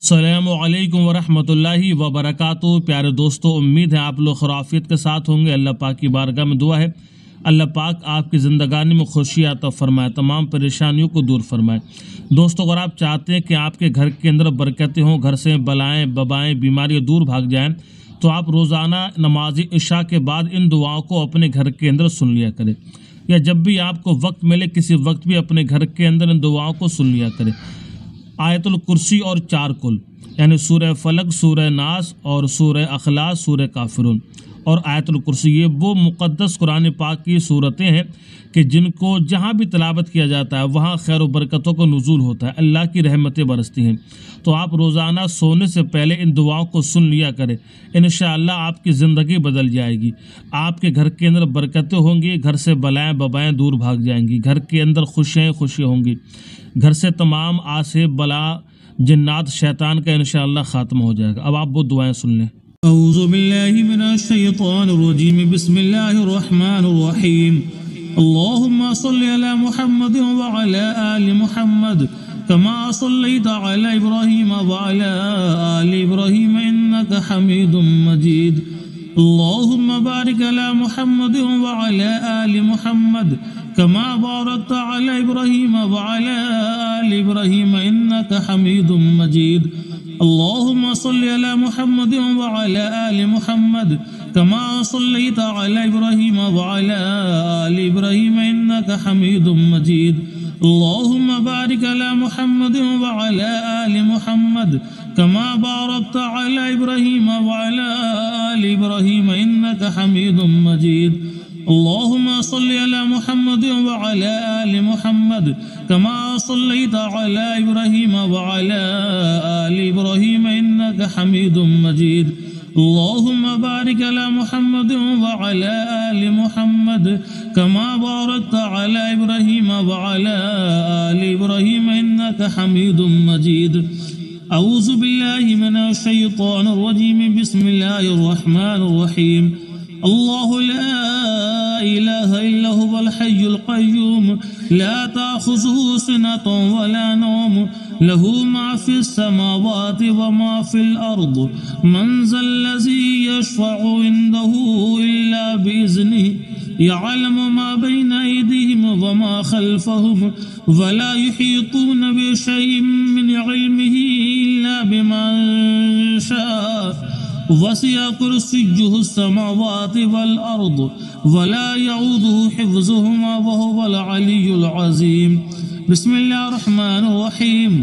अस्सलामुअलैकुम वरहमतुल्लाहि वबरकातुहू। प्यारे दोस्तों, उम्मीद है आप लोग खराफियत के साथ होंगे। अल्लाह पाक की बारगाह में दुआ है अल्लाह पाक आपकी ज़िंदगानी में खुशी अता फरमाए, तमाम परेशानियों को दूर फरमाए। दोस्तों, अगर आप चाहते हैं कि आपके घर के अंदर बरकतें हों, घर से बलाएँ बबाएँ बीमारियाँ दूर भाग जाएँ, तो आप रोज़ाना नमाज इशा के बाद इन दुआओं को अपने घर के अंदर सुन लिया करें, या जब भी आपको वक्त मिले किसी वक्त भी अपने घर के अंदर इन दुआओं को सुन लिया करें। आयतुल कुर्सी और 4 कुल, यानी सूरह फलक, सूरह नास और सूरह अखलास, सूरह काफिरून और आयतुल कुर्सी, ये वो मुक़द्दस कुरान पाक की सूरतें हैं कि जिनको जहाँ भी तिलावत किया जाता है वहाँ खैर व बरकतों का नुज़ूल होता है, अल्लाह की रहमतें बरसती हैं। तो आप रोज़ाना सोने से पहले इन दुआओं को सुन लिया करें, इंशाअल्लाह आपकी ज़िंदगी बदल जाएगी। आपके घर के अंदर बरकतें होंगी, घर से बलाएँ बबाएँ दूर भाग जाएंगी, घर के अंदर खुशियाँ होंगी, घर से तमाम आसे बला जिन्नात शैतान का इंशाअल्लाह ख़ात्मा हो जाएगा। अब आप वो दुआएं सुन लें। औज़ु बिल्लाहि मिनश शैतानिर रजीम, बिस्मिल्लाहिर रहमानिर रहीम। अल्लाहुम्मा सल्लि अला मुहम्मद व अला आलि मुहम्मद कमा सल्लैता अला इब्राहीम व अला आलि इब्राहीम इन्नका हमीदुम मजीद। अल्लाहुम्मा बारिक अला मुहम्मद व अला आलि मुहम्मद कमा बारकता अला इब्राहीम व अला आलि इब्राहीम इन्नका हमीदुम मजीद। अल्लाहुम्मा सल्लि अला मुहम्मद व अला आलि मुहम्मद कमा सल्लैता अला इब्राहीम व अला आलि इब्राहीम इन्नका हमीदुम मजीद। अल्लाहुम्मा बारिक अला मुहम्मद व अला आलि मुहम्मद कमा बारकता अला इब्राहीम व अला आलि इब्राहीम इन्नका हमीदुम मजीद। अल्लाहुम्मा सल्लि अला मुहम्मद व अला आलि मुहम्मद कमा सल्लैता अला इब्राहीम व अला आलि इब्राहीम इन्नका हमीदुम मजीद। अल्लाहुम्मा बारिक अला मुहम्मद व अला आलि मुहम्मद कमा बारकता अला इब्राहीम व अला आलि इब्राहीम इन्नका हमीदुम मजीद। औज़ु बिल्लाहि मिनश शैतानिर रजीम, बिस्मिल्लाहिर रहमानिर रहीम। अल्लाहु ला इलाहा इल्ला हुवल हय्युल क़य्यूम, ला ताख़ुज़ुहु सिनतुन वला नौम, लहू मा फ़िस समावाति व मा फ़िल अर्द, मन ज़ल्लज़ी यशफ़अु इंदहु इल्ला बिइज़्निहि, यअलमु मा बैना अयदीहिम व मा ख़ल्फ़हुम, वला युहीतून बिशैइन मिन इल्मिहि इल्ला बिमा शाअ, वसिअ कुर्सियुहु समावाति वल अर्द, वला यऊदुहु हिफ्ज़ुहुमा व हुवल अलियुल अज़ीम। बिस्मिल्लाहिर रहमानिर रहीम।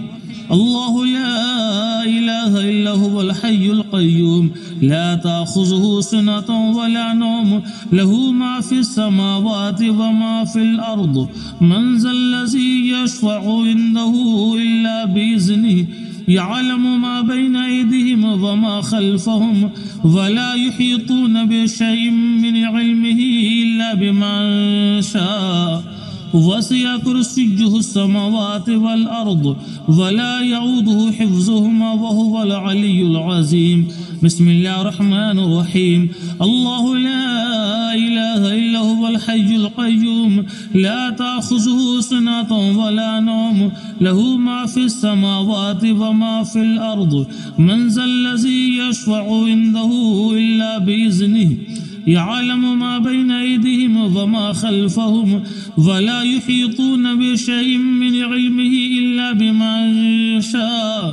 अल्लाहु ला इलाहा इल्ला हुवल हय्युल क़य्यूम, ला ताख़ुज़ुहु सिनतुन वला नौम, लहू मा फ़िस समावाति व मा फ़िल अर्द, मन ज़ल्लज़ी यशफ़अु इंदहु इल्ला बिइज़्निहि, यअलमु मा बैना अयदीहिम व मा ख़ल्फ़हुम, वला युहीतून बिशैइन मिन इल्मिहि इल्ला बिमा शाअ, वसिअ कुर्सियुहु समावाति वल अर्द, वला यऊदुहु हिफ्ज़ुहुमा व हुवल अलियुल अज़ीम। बिस्मिल्लाहिर रहमानिर रहीम। अल्लाहु ला इलाहा इल्ला हुवल हय्युल क़य्यूम, ला ताख़ुज़ुहु सिनतुन वला नौम, लहू मा फ़िस समावाति व मा फ़िल अर्द, मन ज़ल्लज़ी यशफ़अु इंदहु इल्ला बिइज़्निहि, यअलमु मा बैना अयदीहिम व मा ख़ल्फ़हुम, वला युहीतून बिशैइन मिन इल्मिहि इल्ला बिमा शाअ,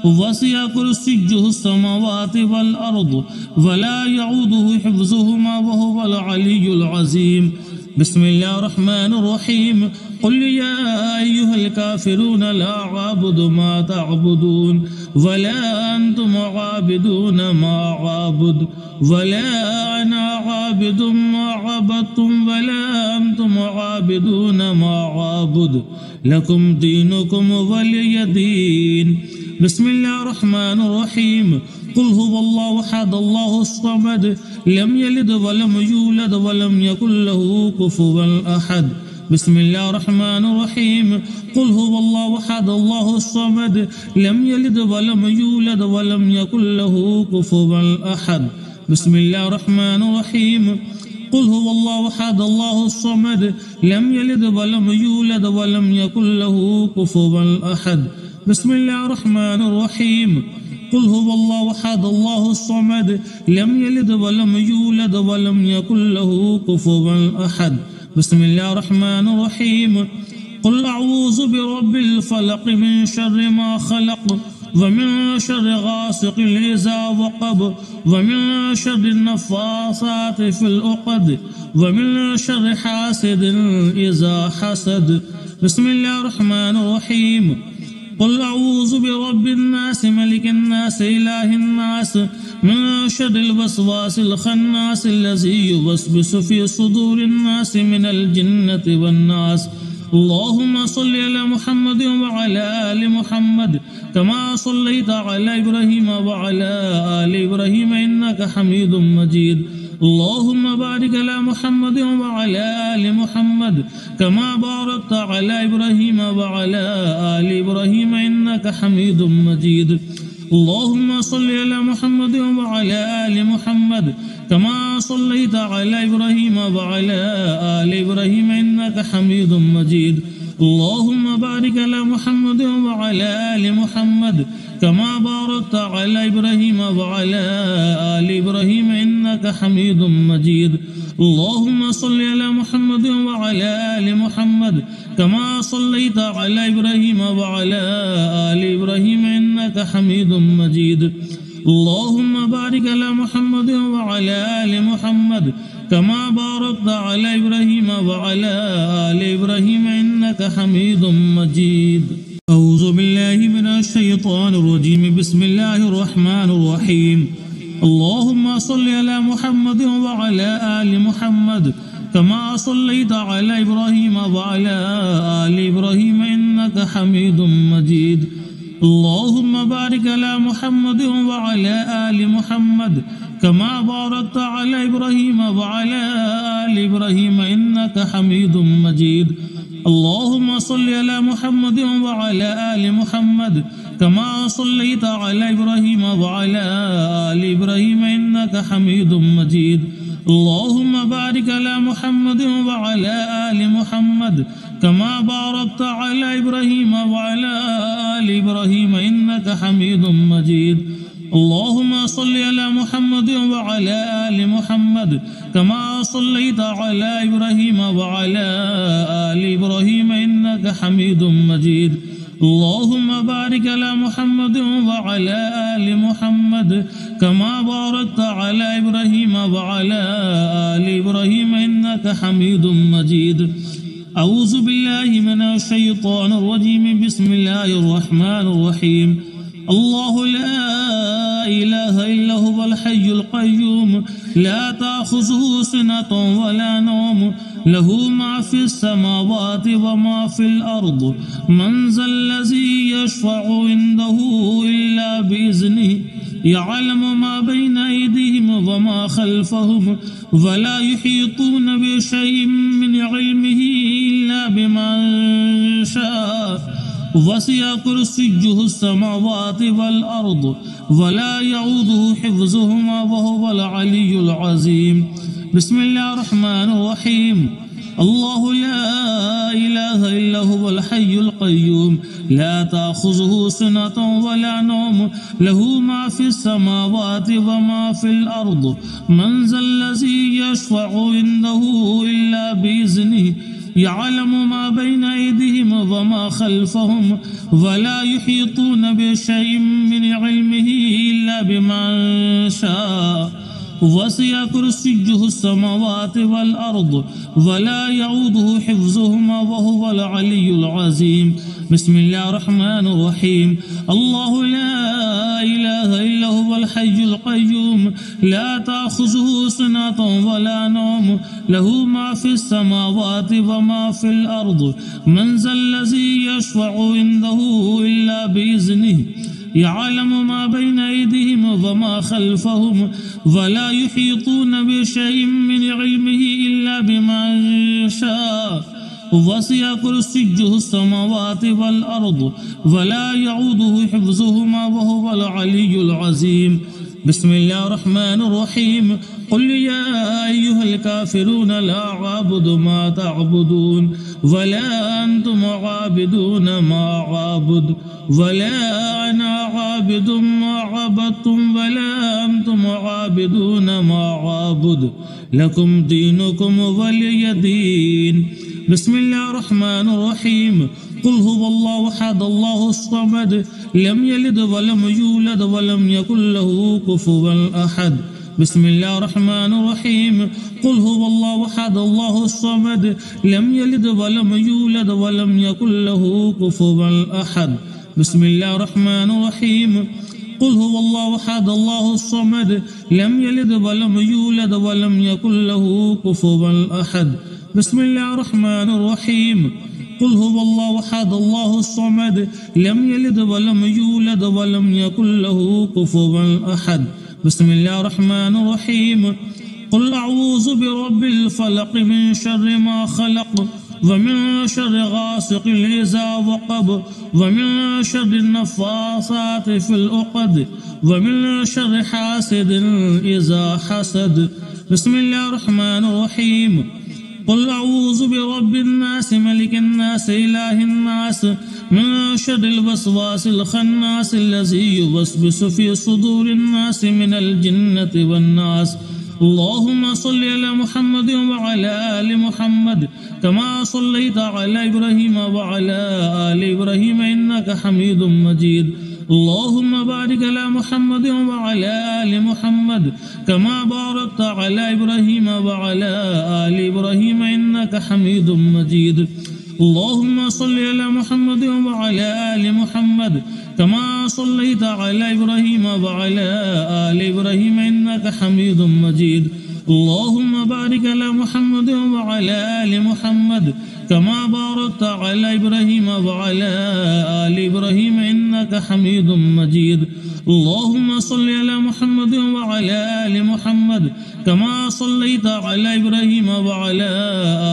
वसिअ कुर्सियुहु समावाति वल अर्द, वला यऊदुहु हिफ्ज़ुहुमा व हुवल अलियुल अज़ीम। बिस्मिल्लाहिर रहमानिर रहीम। क़ुल या अय्युहल काफ़िरून ला अअबुदु मा तअबुदून वला अंतुम आबिदून मा अअबुदु वला अना आबिदुम मा अबदतुम वला अंतुम आबिदून मा अअबुदु, लकुम दीनुकुम वलिय दीन। बिस्मिल्लाहिर रहमानिर रहीम। क़ुल हुवल्लाहु अहद, अल्लाहुस समद, लम यलिद वलम यूलद वलम यकुल लहू कुफुवन अहद। बिस्मिल्लाहिर रहमानिर रहीम। क़ुल हुवल्लाहु अहद, अल्लाहुस समद, लम यलिद वलम यूलद वलम यकुल लहू कुफुवन अहद। बिस्मिल्लाहिर रहमानिर रहीम। क़ुल हुवल्लाहु अहद, अल्लाहुस समद, लम यलिद वलम यूलद वलम यकुल लहू कुफुवन अहद। बिस्मिल्लाहिर्रहमानिर्रहीम कुल हुवल्लाहु अहद अल्लाहुस समद लम यलिद वलम यूलद वलम यकुल लहू कुफुवन अहद। बिस्मिल्लाहिर्रहमानिर्रहीम कुल अऊज़ु बिरब्बिल फलक मिन शर्रि मा खलक वमिन शर्रि गासिकिन इज़ा वक़ब वमिन शर्रि नफ़्फ़ासाति फ़िल उक़द वमिन शर्रि हासिदिन इज़ा हसद। बिस्मिल्लाहिर्रहमानिर्रहीम कुल अऊज़ु बिरब्बिन नास मलिकिन नास इलाहिन नास मिन शर्रिल वसवासिल खन्नास अल्लज़ी युवस्विसु फ़ी सुदूरिन नास मिनल जिन्नति वन नास। अल्लाहुम्मा सल्लि अला मुहम्मद व अला आलि मुहम्मद कमा सल्लैता अला इब्राहीम व अला आलि इब्राहीम इन्नका हमीदुम मजीद। अल्लाहुम्मा बारिक अला मुहम्मद व अला आलि मुहम्मद कमा बारकता अला इब्राहीम व अला आलि इब्राहीम इन्नका हमीदुम मजीद। अल्लाहुम्मा सल्लि अला मुहम्मद व अला आलि मुहम्मद कमा सल्लैता अला इब्राहीम व अला आलि इब्राहीम इन्नका हमीदुम मजीद। अल्लाहुम्मा बारिक अला मुहम्मद व अला आलि मुहम्मद कमा बारकता अला इब्राहीम व अला आलि इब्राहीम इन्नका हमीदुम मजीद। अल्लाहुम्मा सल्लि अला मुहम्मद व अला आलि मुहम्मद कमा सल्लैता अला इब्राहीम व अला आलि इब्राहीम इन्नका हमीदुम मजीद। अल्लाहुम्मा बारिक अला मुहम्मद व अला आलि मुहम्मद कमा बारकता अला इब्राहीम व अला आलि इब्राहीम इन्नका हमीदुम मजीद। अऊज़ु बिल्लाहि मिनश शैतानिर रजीम बिस्मिल्लाहिर रहमानिर रहीम अल्लाहुम्मा सल्लि अला मुहम्मद व अला आलि मुहम्मद कमा सल्लैता अला इब्राहीम व अला आलि इब्राहीम इन्नका हमीदुम मजीद। अल्लाहुम्मा बारिक अला मुहम्मद व अला आलि मुहम्मद कमा बारकता अला इब्राहीम व अला आलि इब्राहीम इन्नका हमीदुम मजीद। अल्लाहुम्मा सल्लि अला मुहम्मद व अला आलि मुहम्मद कमा सल्लैता अला इब्राहीम व अला आलि इब्राहीम इन्नका हमीदुम मजीद। अल्लाहुम्मा बारिक अला मुहम्मद व अला आलि मुहम्मद कमा बारकता अला इब्राहीम व अला आलि इब्राहीम इन्नका हमीदुम मजीद। अल्लाहुम्मा सल्लि अला मुहम्मद व अला आलि मुहम्मद कमा सल्लैता अला इब्राहीम व अला आलि इब्राहीम इन्नका हमीदुम मजीद। अल्लाहुम्मा बारिक अला मुहम्मद व अला आलि मुहम्मद कमा बारकता अला इब्राहीम व अला आलि इब्राहीम इन्नका हमीदुम मजीद। अऊज़ु बिल्लाहि मिनश शैतानिर रजीम बिस्मिल्लाहिर रहमानिर रहीम अल्लाहु ला इलाहा इल्ला हुवल हय्युल क़य्यूम ला ताख़ुज़ुहु सिनतुन वला नौम लहू मा फ़िस समावाति व मा फ़िल अर्द मन ज़ल्लज़ी यशफ़अु इंदहु इल्ला बिइज़्निहि यअलमु मा बैना अयदीहिम व मा ख़ल्फ़हुम वला युहीतून बिशैइन मिन इल्मिहि इल्ला बिमा शाअ वसिअ कुर्सियुहु अस्समावाति वल अर्द वला यऊदुहु हिफ्ज़ुहुमा व हुवल अलिय्युल अज़ीम। बिस्मिल्लाहिर रहमानिर रहीम अल्लाहु ला इलाहा इल्ला हुवल हय्युल क़य्यूम ला ताख़ुज़ुहु सिनतुन वला नौम लहू मा फ़िस समावाति व मा फ़िल अर्द मन ज़ल्लज़ी यशफ़अु इंदहु इल्ला बिइज़्निहि यअलमु मा बैना अयदीहिम व मा ख़ल्फ़हुम वला युहीतून बिशैइन मिन इल्मिहि इल्ला बिमा शाअ वसिअ कुर्सियुहु अस्समावाति वल अर्द वला यऊदुहु हिफ्ज़ुहुमा व हुवल अलिय्युल अज़ीम। बिस्मिल्लाहिर रहमानिर रहीम अल्लाहु ला इलाहा इल्ला हुवल हय्युल क़य्यूम ला ताख़ुज़ुहु सिनतुन वला नौम लहू मा फ़िस समावाति व मा फ़िल अर्द मन ज़ल्लज़ी यशफ़अु इंदहु इल्ला बिइज़्निहि यअलमु मा बैना अयदीहिम व मा ख़ल्फ़हुम वला युहीतून बिशैइन मिन इल्मिहि इल्ला बिमा शाअ वसिअ कुर्सियुहु अस्समावाति वल अर्द वला यऊदुहु हिफ्ज़ुहुमा व हुवल अलिय्युल अज़ीम। बिस्मिल्लाहिर्रहमानिर्रहीम कुल या अय्युहल काफिरून ला अअबुदु मा तअबुदून वला अंतुम आबिदून मा अअबुदु वला अना आबिदुम मा अबदतुम वला अंतुम आबिदून मा अअबुदु लकुम दीनुकुम वलिय दीन। बिस्मिल्लाहिर्रहमानिर्रहीम कुल हुवल्लाहु अहद अल्लाहुस समद लम यलिद वलम यूलद वलम यकुल लहू कुफुवन अहद। बिस्मिल्लाहिर्रहमानिर्रहीम कुल हुवल्लाहु अहद अल्लाहुस समद लम यलिद वलम यूलद वलम यकुल लहू कुफुवन अहद। बिस्मिल्लाहिर्रहमानिर्रहीम कुल हुवल्लाहु अहद अल्लाहुस समद लम यलिद वलम यूलद वलम यकुल लहू कुफुवन अहद। बिस्मिल्लाहिर्रहमानिर्रहीम कुल हुवल्लाहु अहद अल्लाहुस समद लम यलिद वलम यूलद वलम यकुल लहू कुफुवन अहद। बिस्मिल्लाहिर्रहमानिर्रहीम कुल अऊज़ु बिरब्बिल फलक़ मिन शर्रि मा खलक़ व मिन शर्रि गासिक़िन इज़ा वक़ब व मिन शर्रि नफ़्फ़ासाति फ़िल उक़द व मिन शर्रि हासिदिन इज़ा हसद। बिस्मिल्लाहिर्रहमानिर्रहीम कुल अऊज़ु बिरब्बिन नास मलिकिन नास इलाहिन नास मिन शर्रिल वसवासिल खन्नास अल्लज़ी युवस्विसु फ़ी सुदूरिन नास मिनल जिन्नति वन नास। अल्लाहुम्मा सल्लि अला मुहम्मद व अला आलि मुहम्मद कमा सल्लैता अला इब्राहीम व अला आलि इब्राहीम इन्नका हमीदुम मजीद। अल्लाहुम्मा बारिक अला मुहम्मद व अला आलि मुहम्मद कमा बारकता अला इब्राहीम व अला आलि इब्राहीम इन्नका हमीदुम मजीद। अल्लाहुम्मा सल्लि अला मुहम्मद व अला आलि मुहम्मद कमा सल्लैता अला इब्राहीम व अला आलि इब्राहीम इन्नका हमीदुम मजीद। अल्लाहुम्मा बारिक अला मुहम्मद व अला आलि मुहम्मद कमा बारकता अला इब्राहीम व अला आलि इब्राहीम इन्नका हमीदुम मजीद। अल्लाहुम्मा सल्लि अला मुहम्मद व अला आलि मुहम्मद कमा सल्लैता अला इब्राहीम व अला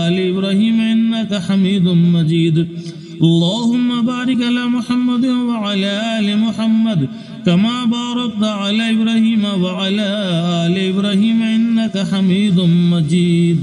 आलि इब्राहीम इन्नका हमीदुम मजीद। अल्लाहुम्मा बारिक अला मुहम्मद व अला आलि मुहम्मद कमा बारकता अला इब्राहीम व अला आलि इब्राहीम इन्नका हमीदुम मजीद।